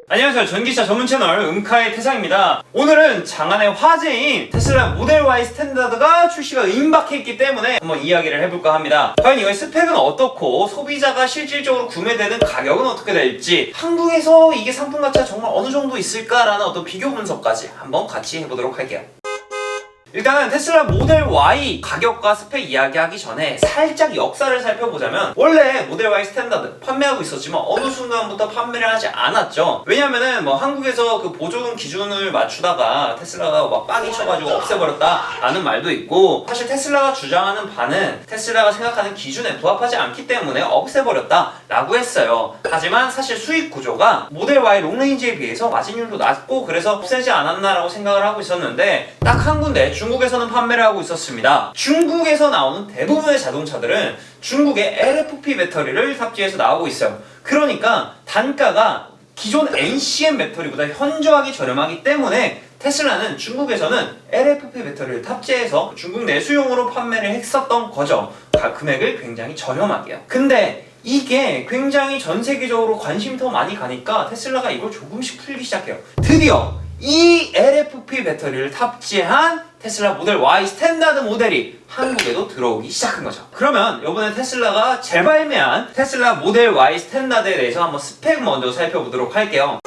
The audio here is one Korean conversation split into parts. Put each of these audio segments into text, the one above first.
안녕하세요. 전기차 전문 채널 음카의 태상입니다. 오늘은 장안의 화제인 테슬라 모델 Y 스탠다드가 출시가 임박했기 때문에 한번 이야기를 해볼까 합니다. 과연 이거의 스펙은 어떻고 소비자가 실질적으로 구매되는 가격은 어떻게 될지, 한국에서 이게 상품 가치가 정말 어느 정도 있을까라는 어떤 비교 분석까지 한번 같이 해보도록 할게요. 일단은 테슬라 모델 Y 가격과 스펙 이야기하기 전에 살짝 역사를 살펴보자면, 원래 모델 Y 스탠다드 판매하고 있었지만 어느 순간부터 판매를 하지 않았죠. 왜냐면은 한국에서 그 보조금 기준을 맞추다가 테슬라가 막 빡이 쳐가지고 없애버렸다라는 말도 있고, 사실 테슬라가 주장하는 바는 테슬라가 생각하는 기준에 부합하지 않기 때문에 없애버렸다라고 했어요. 하지만 사실 수익 구조가 모델 Y 롱레인지에 비해서 마진율도 낮고 그래서 없애지 않았나라고 생각을 하고 있었는데, 딱 한 군데 중국에서는 판매를 하고 있었습니다. 중국에서 나오는 대부분의 자동차들은 중국의 LFP 배터리를 탑재해서 나오고 있어요. 그러니까 단가가 기존 NCM 배터리보다 현저하게 저렴하기 때문에 테슬라는 중국에서는 LFP 배터리를 탑재해서 중국 내수용으로 판매를 했었던 거죠. 금액을 굉장히 저렴하게요. 근데 이게 굉장히 전 세계적으로 관심이 더 많이 가니까 테슬라가 이걸 조금씩 풀기 시작해요. 드디어 이 LFP 배터리를 탑재한 테슬라 모델 Y 스탠다드 모델이 한국에도 들어오기 시작한 거죠. 그러면 이번에 테슬라가 재발매한 테슬라 모델 Y 스탠다드에 대해서 한번 스펙 먼저 살펴보도록 할게요.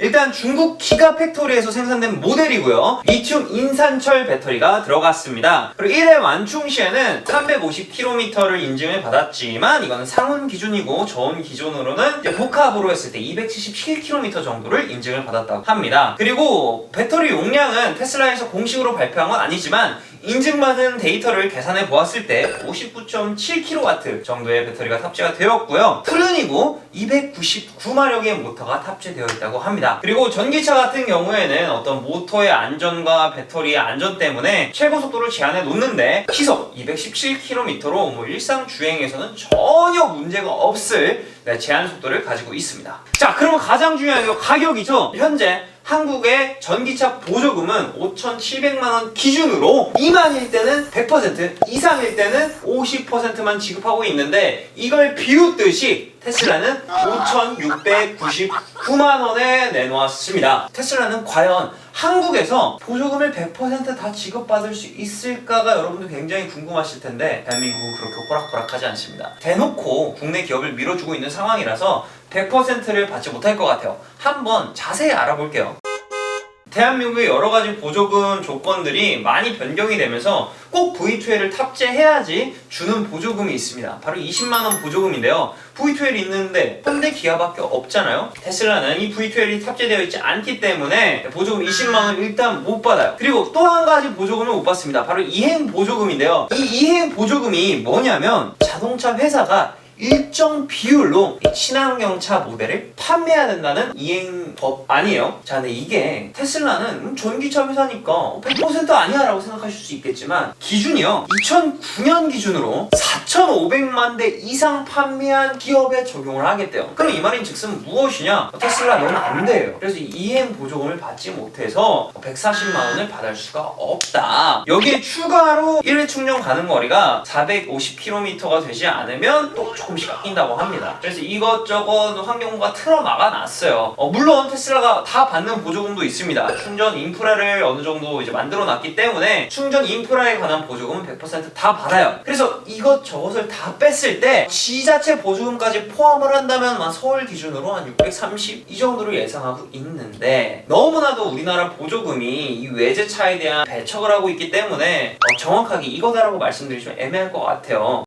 일단 중국 기가팩토리에서 생산된 모델이고요. 리튬 인산철 배터리가 들어갔습니다. 그리고 1회 완충 시에는 350km를 인증을 받았지만 이거는 상온 기준이고 저온 기준으로는 이제 복합으로 했을 때 277km 정도를 인증을 받았다고 합니다. 그리고 배터리 용량은 테슬라에서 공식으로 발표한 건 아니지만 인증받은 데이터를 계산해 보았을 때 59.7kW 정도의 배터리가 탑재가 되었고요. 플른이고 299마력의 모터가 탑재되어 있다고 합니다. 그리고 전기차 같은 경우에는 어떤 모터의 안전과 배터리의 안전 때문에 최고 속도를 제한해 놓는데 시속 217km로 일상 주행에서는 전혀 문제가 없을 제한 속도를 가지고 있습니다. 자, 그러면 가장 중요한 게 가격이죠. 현재 한국의 전기차 보조금은 5,700만원 기준으로 미만일 때는 100%, 이상일 때는 50%만 지급하고 있는데, 이걸 비웃듯이 테슬라는 5,699만원에 내놓았습니다. 테슬라는 과연 한국에서 보조금을 100% 다 지급받을 수 있을까가 여러분들 굉장히 궁금하실 텐데, 대한민국은 그렇게 호락호락하지 않습니다. 대놓고 국내 기업을 밀어주고 있는 상황이라서 100%를 받지 못할 것 같아요. 한번 자세히 알아볼게요. 대한민국의 여러가지 보조금 조건들이 많이 변경이 되면서 꼭 V2L을 탑재해야지 주는 보조금이 있습니다. 바로 20만원 보조금인데요. V2L이 있는데 현대 기아밖에 없잖아요. 테슬라는 이 V2L이 탑재되어 있지 않기 때문에 보조금 20만원 일단 못 받아요. 그리고 또 한 가지 보조금을 못 받습니다. 바로 이행 보조금인데요. 이 이행 보조금이 뭐냐면, 자동차 회사가 일정 비율로 친환경차 모델을 판매해야 된다는 이행법 아니에요. 자, 근데 이게 테슬라는 전기차 회사니까 100% 아니야 라고 생각하실 수 있겠지만, 기준이요 2009년 기준으로 4,500만 대 이상 판매한 기업에 적용을 하겠대요. 그럼 이 말인 즉슨 무엇이냐? 테슬라 너는 안 돼요. 그래서 이행 보조금을 받지 못해서 140만원을 받을 수가 없다. 여기에 추가로 1회 충전 가능 거리가 450km가 되지 않으면 또 조금씩 깎인다고 합니다. 그래서 이것저것 환경부가 틀어 막아놨어요. 물론 테슬라가 다 받는 보조금도 있습니다. 충전 인프라를 어느 정도 이제 만들어 놨기 때문에 충전 인프라에 관한 보조금은 100% 다 받아요. 그래서 이것저것을 다 뺐을 때 지자체 보조금까지 포함을 한다면 서울 기준으로 한 630 이 정도를 예상하고 있는데, 너무나도 우리나라 보조금이 이 외제차에 대한 배척을 하고 있기 때문에 정확하게 이거다라고 말씀드리기 좀 애매할 것 같아요.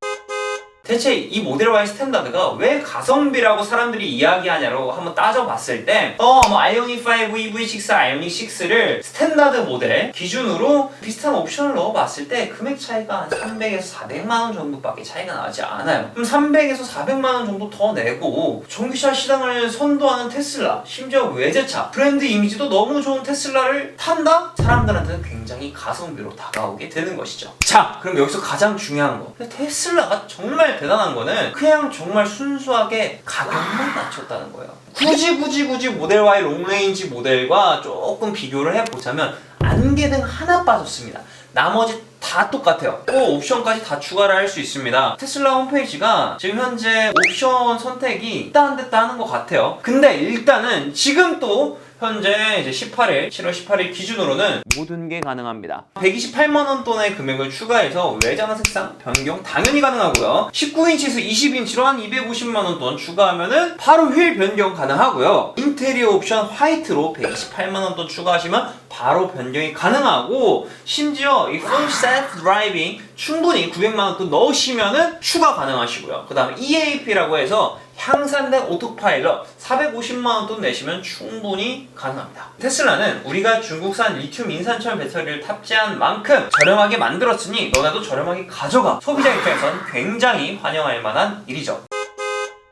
대체 이 모델 Y 스탠다드가 왜 가성비라고 사람들이 이야기하냐고 한번 따져봤을 때 아이오닉 5, EV6, 아이오닉 6를 스탠다드 모델 기준으로 비슷한 옵션을 넣어봤을 때 금액 차이가 한 300에서 400만원 정도밖에 차이가 나지 않아요. 그럼 300에서 400만원 정도 더 내고 전기차 시장을 선도하는 테슬라, 심지어 외제차, 브랜드 이미지도 너무 좋은 테슬라를 탄다? 사람들한테는 굉장히 가성비로 다가오게 되는 것이죠. 자, 그럼 여기서 가장 중요한 거, 테슬라가 정말 대단한 거는 그냥 정말 순수하게 가격만 낮췄다는 거예요. 굳이 모델 Y 롱레인지 모델과 조금 비교를 해보자면 안개등 하나 빠졌습니다. 나머지 다 똑같아요. 또 옵션까지 다 추가를 할 수 있습니다. 테슬라 홈페이지가 지금 현재 옵션 선택이 있다 안 됐다 하는 것 같아요. 근데 일단은 지금 또 현재 이제 7월 18일 기준으로는 모든 게 가능합니다. 128만 원 돈의 금액을 추가해서 외장 색상 변경 당연히 가능하고요. 19인치에서 20인치로 한 250만 원 돈 추가하면은 바로 휠 변경 가능하고요. 인테리어 옵션 화이트로 128만 원 돈 추가하시면 바로 변경이 가능하고, 심지어 이 full self driving 충분히 900만 원 돈 넣으시면은 추가 가능하시고요. 그 다음에 EAP라고 해서 향상된 오토파일럿 450만 원 돈 내시면 충분히 가능합니다. 테슬라는 우리가 중국산 리튬 인산철 배터리를 탑재한 만큼 저렴하게 만들었으니 너네도 저렴하게 가져가. 소비자 입장에선 굉장히 환영할 만한 일이죠.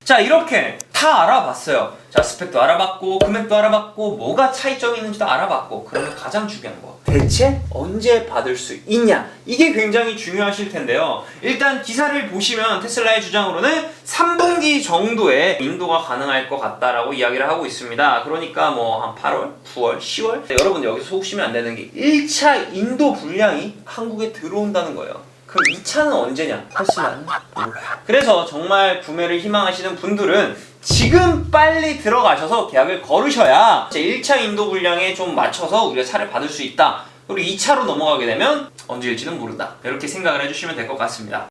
자, 이렇게 다 알아봤어요. 자, 스펙도 알아봤고 금액도 알아봤고 뭐가 차이점이 있는지도 알아봤고, 그러면 가장 중요한 거, 대체 언제 받을 수 있냐, 이게 굉장히 중요하실 텐데요. 일단 기사를 보시면 테슬라의 주장으로는 3분기 정도에 인도가 가능할 것 같다라고 이야기를 하고 있습니다. 그러니까 뭐 한 8월, 9월, 10월. 여러분 여기서 속으시면 안 되는 게 1차 인도 분량이 한국에 들어온다는 거예요. 그럼 2차는 언제냐? 테슬라는 몰라요. 그래서 정말 구매를 희망하시는 분들은 지금 빨리 들어가셔서 계약을 걸으셔야 1차 인도 분량에 좀 맞춰서 우리가 차를 받을 수 있다. 그리고 2차로 넘어가게 되면 언제일지는 모른다. 이렇게 생각을 해주시면 될 것 같습니다.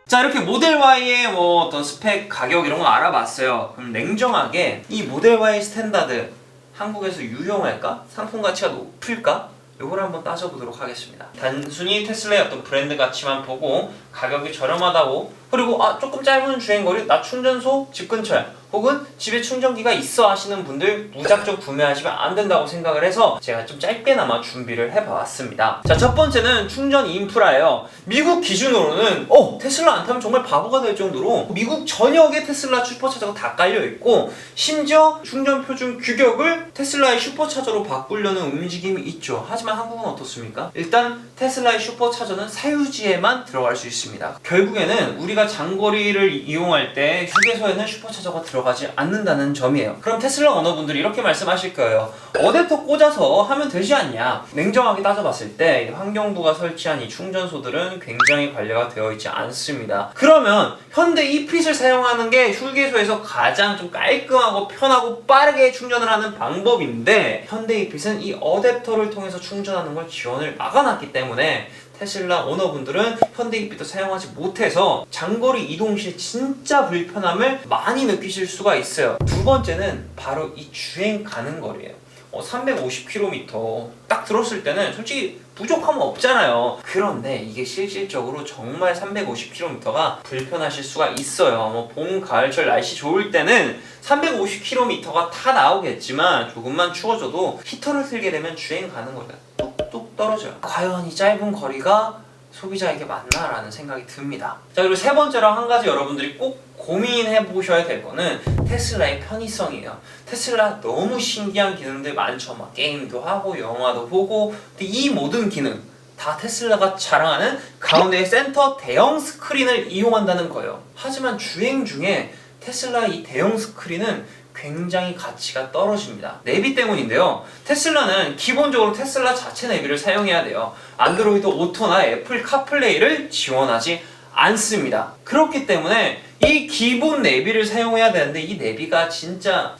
자, 이렇게 모델 Y의 뭐 어떤 스펙, 가격 이런 거 알아봤어요. 그럼 냉정하게 이 모델 Y 스탠다드 한국에서 유용할까? 상품 가치가 높을까? 요걸 한번 따져보도록 하겠습니다. 단순히 테슬라의 어떤 브랜드 가치만 보고 가격이 저렴하다고, 그리고 조금 짧은 주행거리, 나 충전소 집 근처야, 혹은 집에 충전기가 있어 하시는 분들 무작정 구매하시면 안 된다고 생각을 해서 제가 좀 짧게나마 준비를 해봤습니다. 자, 첫 번째는 충전 인프라예요. 미국 기준으로는 테슬라 안 타면 정말 바보가 될 정도로 미국 전역에 테슬라 슈퍼차저가 다 깔려있고, 심지어 충전 표준 규격을 테슬라의 슈퍼차저로 바꾸려는 움직임이 있죠. 하지만 한국은 어떻습니까? 일단 테슬라의 슈퍼차저는 사유지에만 들어갈 수 있습니다. 결국에는 우리가 장거리를 이용할 때 휴게소에는 슈퍼차저가 들어가지 않는다는 점이에요. 그럼 테슬라 오너분들이 이렇게 말씀하실 거예요. 어댑터 꽂아서 하면 되지 않냐? 냉정하게 따져봤을 때 환경부가 설치한 이 충전소들은 굉장히 관리가 되어 있지 않습니다. 그러면 현대 이핏을 사용하는 게 휴게소에서 가장 좀 깔끔하고 편하고 빠르게 충전을 하는 방법인데, 현대 이핏은 이 어댑터를 통해서 충전하는 걸 지원을 막아놨기 때문에 테슬라 오너분들은 현대이핏도 사용하지 못해서 장거리 이동 시 진짜 불편함을 많이 느끼실 수가 있어요. 두 번째는 바로 이 주행 가는 거리예요. 350km 딱 들었을 때는 솔직히 부족함은 없잖아요. 그런데 이게 실질적으로 정말 350km가 불편하실 수가 있어요. 뭐 봄, 가을철 날씨 좋을 때는 350km가 다 나오겠지만, 조금만 추워져도 히터를 틀게 되면 주행 가는 거리가 뚝뚝 떨어져요. 과연 이 짧은 거리가 소비자에게 맞나라는 생각이 듭니다. 자, 그리고 세 번째로 한 가지 여러분들이 꼭 고민해 보셔야 될 거는 테슬라의 편의성이에요. 테슬라 너무 신기한 기능들 많죠. 막 게임도 하고 영화도 보고, 근데 이 모든 기능 다 테슬라가 자랑하는 가운데의 센터 대형 스크린을 이용한다는 거예요. 하지만 주행 중에 테슬라 이 대형 스크린은 굉장히 가치가 떨어집니다. 내비 때문인데요. 테슬라는 기본적으로 테슬라 자체 내비를 사용해야 돼요. 안드로이드 오토나 애플 카플레이를 지원하지 않습니다. 그렇기 때문에 이 기본 내비를 사용해야 되는데, 이 내비가 진짜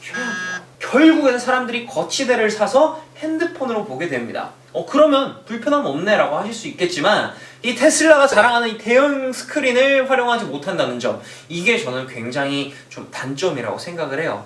결국에는 사람들이 거치대를 사서 핸드폰으로 보게 됩니다. 그러면 불편함 없네 라고 하실 수 있겠지만, 이 테슬라가 자랑하는 이 대형 스크린을 활용하지 못한다는 점, 이게 저는 굉장히 좀 단점이라고 생각을 해요.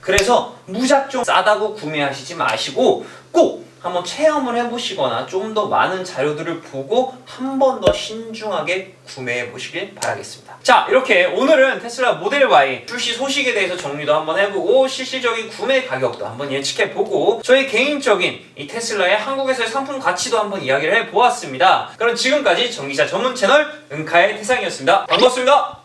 그래서 무작정 싸다고 구매하시지 마시고 꼭 한번 체험을 해보시거나 좀 더 많은 자료들을 보고 한 번 더 신중하게 구매해 보시길 바라겠습니다. 자, 이렇게 오늘은 테슬라 모델 Y 출시 소식에 대해서 정리도 한번 해보고, 실질적인 구매 가격도 한번 예측해보고, 저희 개인적인 이 테슬라의 한국에서의 상품 가치도 한번 이야기를 해보았습니다. 그럼 지금까지 전기차 전문 채널 은카의 태상이었습니다. 반갑습니다.